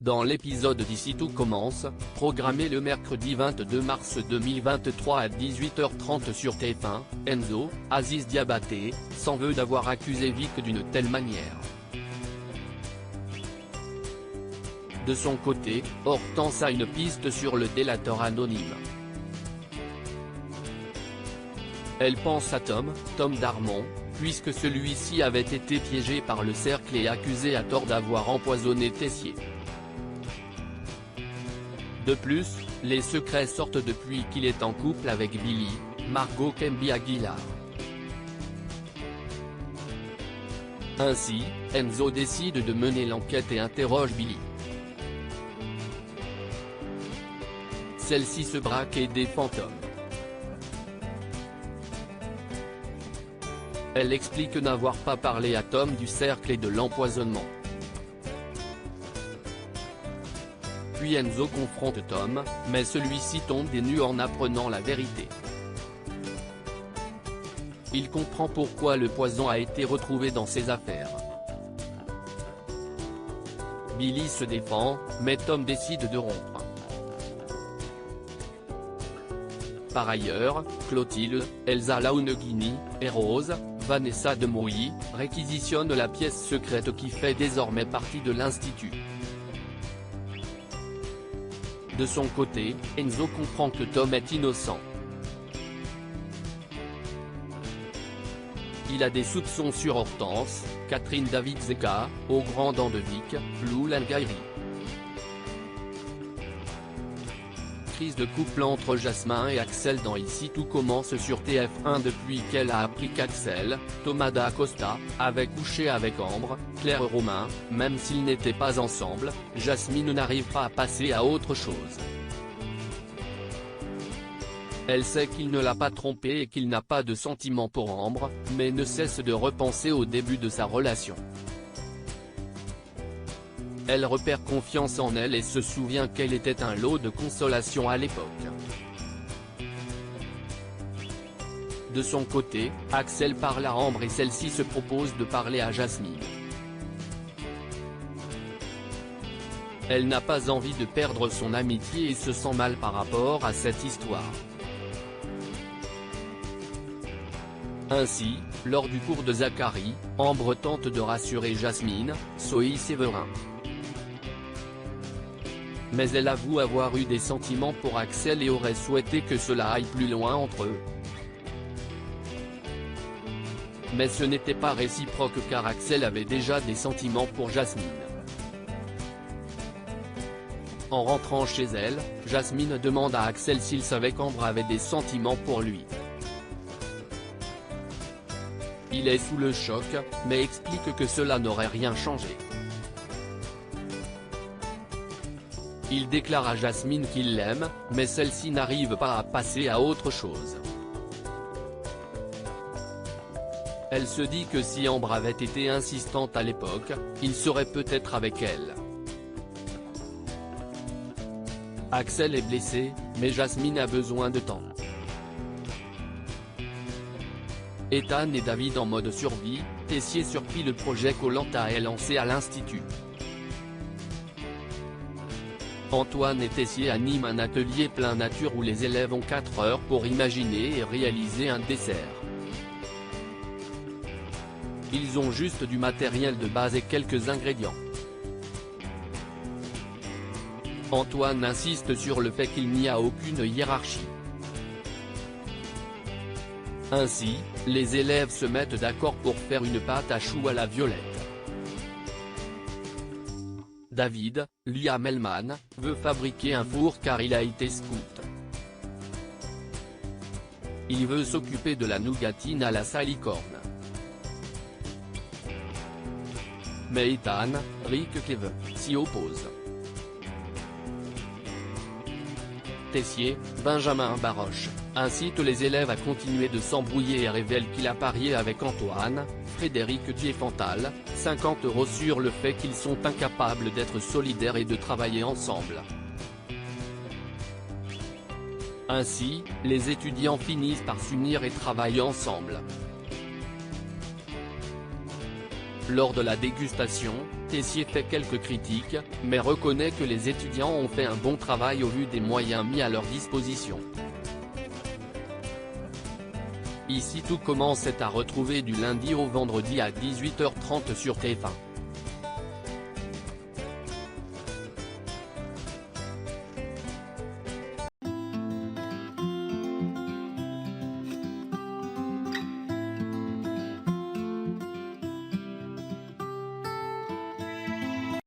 Dans l'épisode d'Ici tout commence, programmé le mercredi 22 mars 2023 à 18h30 sur TF1, Enzo, Aziz Diabaté, s'en veut d'avoir accusé Vic d'une telle manière. De son côté, Hortense a une piste sur le délateur anonyme. Elle pense à Tom Darmon, puisque celui-ci avait été piégé par le cercle et accusé à tort d'avoir empoisonné Tessier. De plus, les secrets sortent depuis qu'il est en couple avec Billy, Margot Kemby-Aguilar. Ainsi, Enzo décide de mener l'enquête et interroge Billy. Celle-ci se braque et défend Tom. Elle explique n'avoir pas parlé à Tom du cercle et de l'empoisonnement. Puis Enzo confronte Tom, mais celui-ci tombe des nues en apprenant la vérité. Il comprend pourquoi le poison a été retrouvé dans ses affaires. Billy se défend, mais Tom décide de rompre. Par ailleurs, Clotilde, Elsa Launeghini, et Rose, Vanessa Demouy, réquisitionnent la pièce secrète qui fait désormais partie de l'Institut. De son côté, Enzo comprend que Tom est innocent. Il a des soupçons sur Hortense, Catherine David-Zeka, Au Grand Dent de Vic, Lou Langairi. Crise de couple entre Jasmin et Axel dans Ici tout commence sur TF1 depuis qu'elle a appris qu'Axel, Thomas da Costa, avait couché avec Ambre, Claire Romain. Même s'ils n'étaient pas ensemble, Jasmine n'arrive pas à passer à autre chose. Elle sait qu'il ne l'a pas trompée et qu'il n'a pas de sentiments pour Ambre, mais ne cesse de repenser au début de sa relation. Elle repère confiance en elle et se souvient qu'elle était un lot de consolation à l'époque. De son côté, Axel parle à Ambre et celle-ci se propose de parler à Jasmine. Elle n'a pas envie de perdre son amitié et se sent mal par rapport à cette histoire. Ainsi, lors du cours de Zacharie, Ambre tente de rassurer Jasmine, Zoé Séverin. Mais elle avoue avoir eu des sentiments pour Axel et aurait souhaité que cela aille plus loin entre eux. Mais ce n'était pas réciproque car Axel avait déjà des sentiments pour Jasmine. En rentrant chez elle, Jasmine demande à Axel s'il savait qu'Ambre avait des sentiments pour lui. Il est sous le choc, mais explique que cela n'aurait rien changé. Il déclare à Jasmine qu'il l'aime, mais celle-ci n'arrive pas à passer à autre chose. Elle se dit que si Ambre avait été insistante à l'époque, il serait peut-être avec elle. Axel est blessé, mais Jasmine a besoin de temps. Ethan et David en mode survie, Tessier surpris le projet Koh-Lanta est lancé à l'Institut. Antoine et Tessier animent un atelier plein nature où les élèves ont 4 heures pour imaginer et réaliser un dessert. Ils ont juste du matériel de base et quelques ingrédients. Antoine insiste sur le fait qu'il n'y a aucune hiérarchie. Ainsi, les élèves se mettent d'accord pour faire une pâte à choux à la violette. David, Liam Hellman, veut fabriquer un four car il a été scout. Il veut s'occuper de la nougatine à la salicorne. Mais Ethan, Rick Cleve, s'y oppose. Tessier, Benjamin Baroche, incite les élèves à continuer de s'embrouiller et révèle qu'il a parié avec Antoine, Frédéric Diefenthal, 50 € sur le fait qu'ils sont incapables d'être solidaires et de travailler ensemble. Ainsi, les étudiants finissent par s'unir et travailler ensemble. Lors de la dégustation, Tessier fait quelques critiques, mais reconnaît que les étudiants ont fait un bon travail au vu des moyens mis à leur disposition. Ici tout commence est à retrouver du lundi au vendredi à 18h30 sur TF1.